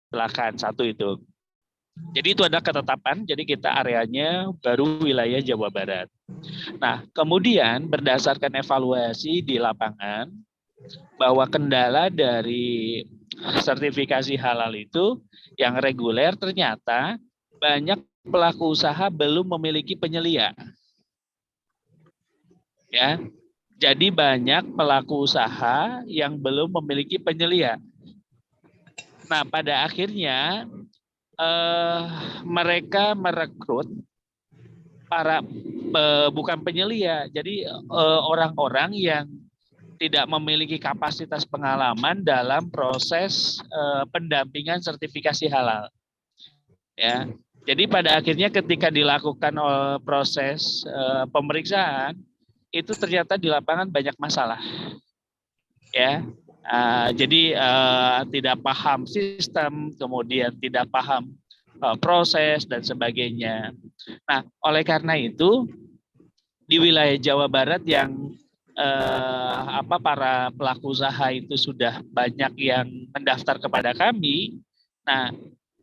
Silakan, satu itu. Jadi itu ada ketetapan, jadi kita areanya baru wilayah Jawa Barat. Nah, kemudian berdasarkan evaluasi di lapangan, bahwa kendala dari sertifikasi halal itu yang reguler ternyata banyak pelaku usaha belum memiliki penyelia. Ya, jadi banyak pelaku usaha yang belum memiliki penyelia. Nah, pada akhirnya mereka merekrut para bukan penyelia, jadi orang-orang yang tidak memiliki kapasitas pengalaman dalam proses pendampingan sertifikasi halal. Ya, jadi pada akhirnya ketika dilakukan proses pemeriksaan, itu ternyata di lapangan banyak masalah. Ya, jadi tidak paham sistem, kemudian tidak paham proses dan sebagainya. Nah, oleh karena itu di wilayah Jawa Barat yang para pelaku usaha itu sudah banyak yang mendaftar kepada kami. Nah,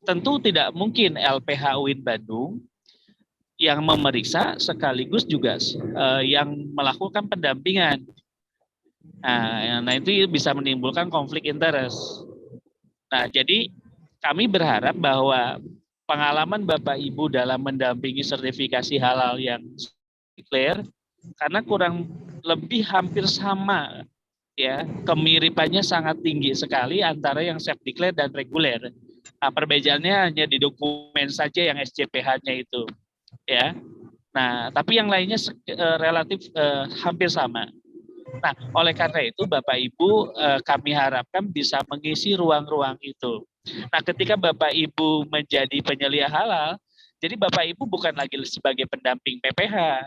tentu tidak mungkin LPH UIN Bandung yang memeriksa sekaligus juga yang melakukan pendampingan. Nah, itu bisa menimbulkan konflik interest. Nah, jadi kami berharap bahwa pengalaman Bapak Ibu dalam mendampingi sertifikasi halal yang clear, karena kurang lebih hampir sama, ya, kemiripannya sangat tinggi sekali antara yang self declare dan reguler. Nah, perbedaannya hanya di dokumen saja yang SCPH-nya itu, ya. Nah, tapi yang lainnya relatif hampir sama. Nah, oleh karena itu Bapak Ibu kami harapkan bisa mengisi ruang-ruang itu. Nah, ketika Bapak Ibu menjadi penyelia halal, jadi Bapak Ibu bukan lagi sebagai pendamping PPH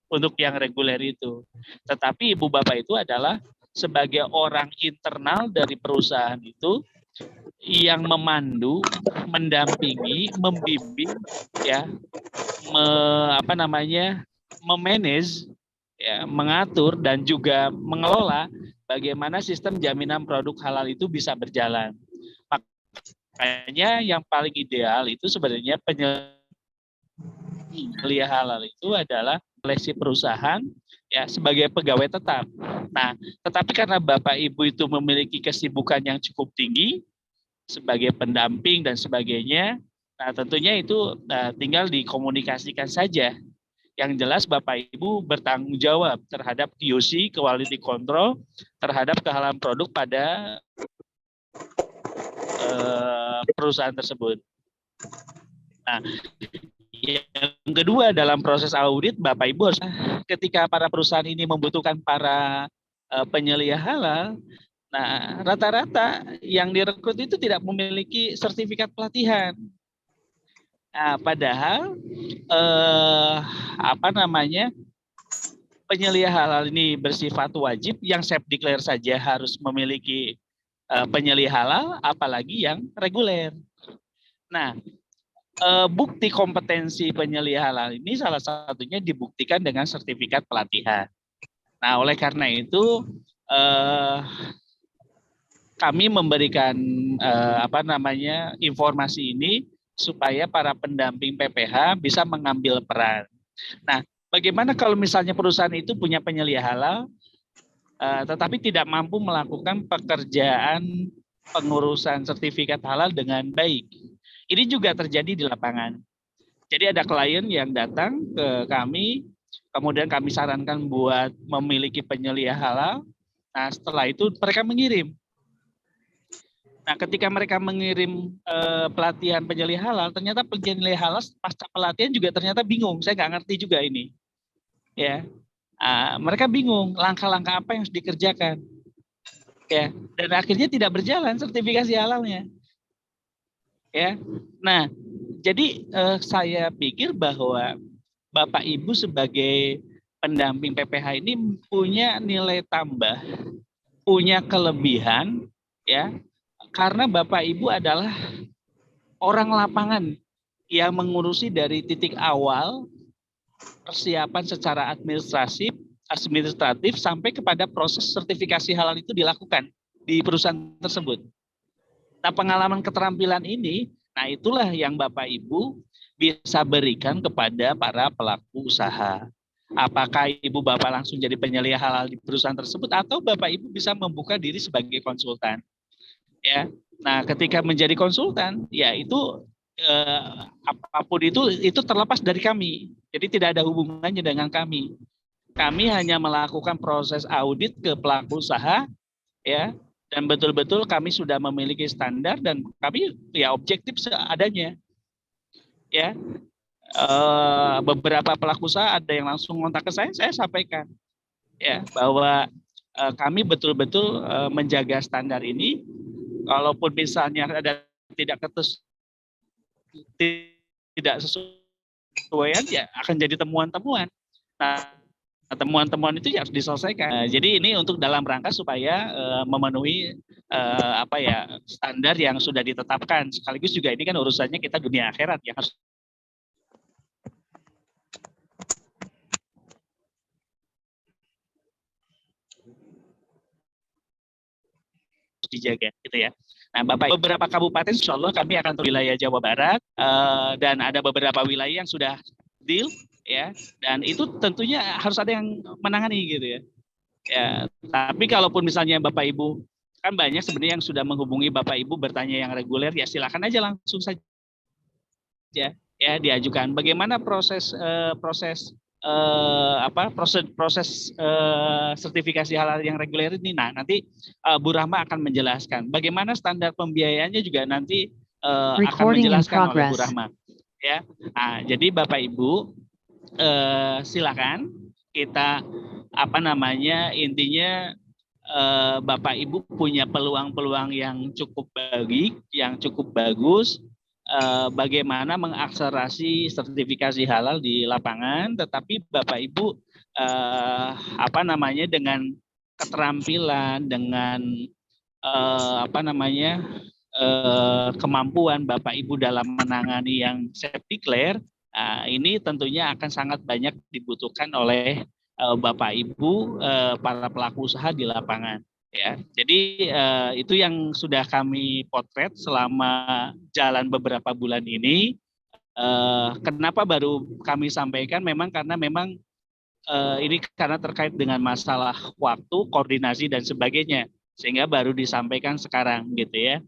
untuk yang reguler itu. Tetapi Ibu Bapak itu adalah sebagai orang internal dari perusahaan itu yang memandu, mendampingi, membimbing, ya, memanage, ya, mengatur dan juga mengelola bagaimana sistem jaminan produk halal itu bisa berjalan. Makanya yang paling ideal itu sebenarnya penyelia halal itu adalah seleksi perusahaan, ya, sebagai pegawai tetap. Nah, tetapi karena Bapak Ibu itu memiliki kesibukan yang cukup tinggi sebagai pendamping dan sebagainya, nah tentunya itu tinggal dikomunikasikan saja. Yang jelas Bapak Ibu bertanggung jawab terhadap QC, quality control, terhadap kehalalan produk pada perusahaan tersebut. Nah, yang kedua dalam proses audit, Bapak Ibu harus ketika para perusahaan ini membutuhkan para penyelia halal, nah rata-rata yang direkrut itu tidak memiliki sertifikat pelatihan. Nah, padahal penyelia halal ini bersifat wajib, yang self declare saja harus memiliki penyelia halal, apalagi yang reguler. Nah, bukti kompetensi penyelia halal ini salah satunya dibuktikan dengan sertifikat pelatihan. Nah, oleh karena itu kami memberikan informasi ini supaya para pendamping PPH bisa mengambil peran. Nah, bagaimana kalau misalnya perusahaan itu punya penyelia halal, tetapi tidak mampu melakukan pekerjaan pengurusan sertifikat halal dengan baik? Ini juga terjadi di lapangan. Jadi ada klien yang datang ke kami, kemudian kami sarankan buat memiliki penyelia halal. Nah, setelah itu mereka mengirim. Nah, ketika mereka mengirim pelatihan penyelia halal, ternyata penyelia halal pasca pelatihan juga ternyata bingung. Saya nggak ngerti juga ini. Ya, mereka bingung langkah-langkah apa yang harus dikerjakan. Ya, dan akhirnya tidak berjalan sertifikasi halalnya. Ya, nah, jadi saya pikir bahwa Bapak Ibu sebagai pendamping PPH ini punya nilai tambah, punya kelebihan, ya, karena Bapak Ibu adalah orang lapangan yang mengurusi dari titik awal persiapan secara administratif sampai kepada proses sertifikasi halal itu dilakukan di perusahaan tersebut. Nah, pengalaman keterampilan ini, nah itulah yang Bapak Ibu bisa berikan kepada para pelaku usaha. Apakah Ibu Bapak langsung jadi penyelia halal di perusahaan tersebut atau Bapak Ibu bisa membuka diri sebagai konsultan. Ya. Nah, ketika menjadi konsultan, ya itu apapun itu terlepas dari kami. Jadi tidak ada hubungannya dengan kami. Kami hanya melakukan proses audit ke pelaku usaha, ya, dan betul-betul kami sudah memiliki standar dan kami ya objektif seadanya, ya. Beberapa pelaku usaha ada yang langsung kontak ke saya sampaikan, ya, bahwa kami betul-betul menjaga standar ini. Kalaupun misalnya ada tidak sesuai ya akan jadi temuan-temuan. Nah, temuan-temuan itu harus diselesaikan. Jadi ini untuk dalam rangka supaya memenuhi standar yang sudah ditetapkan. Sekaligus juga ini kan urusannya kita dunia akhirat yang harus dijaga, gitu ya. Nah, Bapak, beberapa kabupaten insya Allah kami akan ke wilayah Jawa Barat dan ada beberapa wilayah yang sudah deal, ya. Dan itu tentunya harus ada yang menangani, gitu ya. Ya, tapi kalaupun misalnya Bapak Ibu kan banyak sebenarnya yang sudah menghubungi Bapak Ibu bertanya yang reguler, ya silakan aja langsung saja, ya diajukan. Bagaimana proses sertifikasi halal yang reguler ini. Nah, nanti Bu Rahma akan menjelaskan bagaimana standar pembiayaannya juga nanti akan menjelaskan oleh Bu Rahma, ya. Nah, jadi Bapak Ibu silakan kita intinya Bapak Ibu punya peluang-peluang yang cukup bagus bagaimana mengakselerasi sertifikasi halal di lapangan, tetapi Bapak Ibu dengan keterampilan, dengan kemampuan Bapak Ibu dalam menangani yang safety clear, ini tentunya akan sangat banyak dibutuhkan oleh Bapak Ibu para pelaku usaha di lapangan. Ya, jadi itu yang sudah kami potret selama jalan beberapa bulan ini. Kenapa baru kami sampaikan? Karena ini karena terkait dengan masalah waktu, koordinasi dan sebagainya, sehingga baru disampaikan sekarang, gitu ya.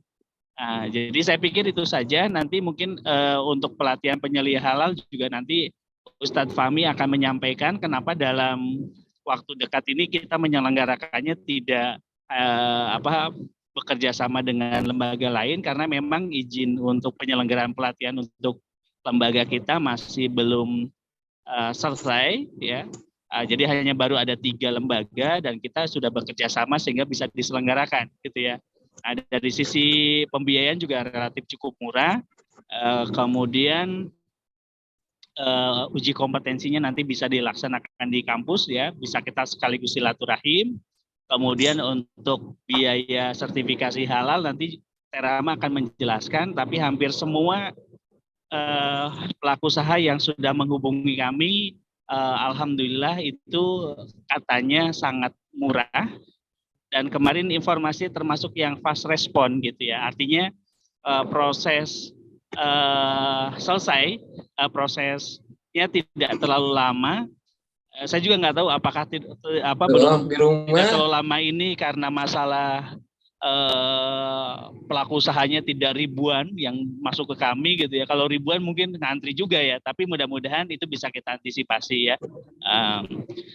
Nah, jadi saya pikir itu saja. Nanti mungkin untuk pelatihan penyelia halal juga nanti Ustadz Fahmi akan menyampaikan kenapa dalam waktu dekat ini kita menyelenggarakannya tidak bekerja sama dengan lembaga lain karena memang izin untuk penyelenggaraan pelatihan untuk lembaga kita masih belum selesai, ya. Jadi hanya baru ada 3 lembaga dan kita sudah bekerja sama sehingga bisa diselenggarakan, gitu ya. Dari sisi pembiayaan juga relatif cukup murah. Kemudian uji kompetensinya nanti bisa dilaksanakan di kampus, ya, bisa kita sekaligus silaturahim. Kemudian untuk biaya sertifikasi halal nanti Terama akan menjelaskan, tapi hampir semua pelaku usaha yang sudah menghubungi kami, alhamdulillah itu katanya sangat murah. Dan kemarin informasi termasuk yang fast respon, gitu ya. Artinya proses selesai, prosesnya tidak terlalu lama. Saya juga nggak tahu apakah belum tidak terlalu lama ini karena masalah pelaku usahanya tidak ribuan yang masuk ke kami, gitu ya. Kalau ribuan mungkin ngantri juga ya, tapi mudah-mudahan itu bisa kita antisipasi, ya.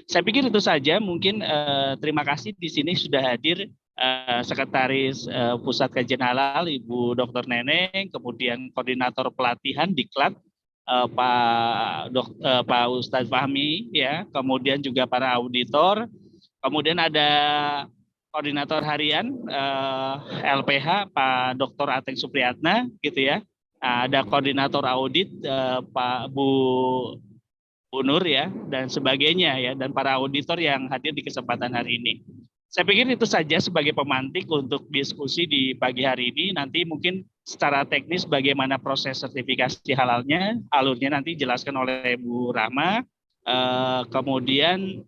Saya pikir itu saja. Mungkin terima kasih di sini sudah hadir Sekretaris Pusat Kajian Halal Ibu Dr. Neneng, kemudian Koordinator Pelatihan Diklat Pak Ustadz Fahmi, ya, kemudian juga para auditor, kemudian ada koordinator harian LPH Pak Dr. Ateng Supriyatna, gitu ya. Ada koordinator audit Pak Bu Nur, ya, dan sebagainya, ya, dan para auditor yang hadir di kesempatan hari ini. Saya pikir itu saja sebagai pemantik untuk diskusi di pagi hari ini. Nanti mungkin secara teknis bagaimana proses sertifikasi halalnya, alurnya nanti dijelaskan oleh Bu Rahma. Kemudian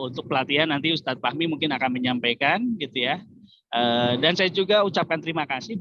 untuk pelatihan nanti Ustadz Fahmi mungkin akan menyampaikan, gitu ya. Dan saya juga ucapkan terima kasih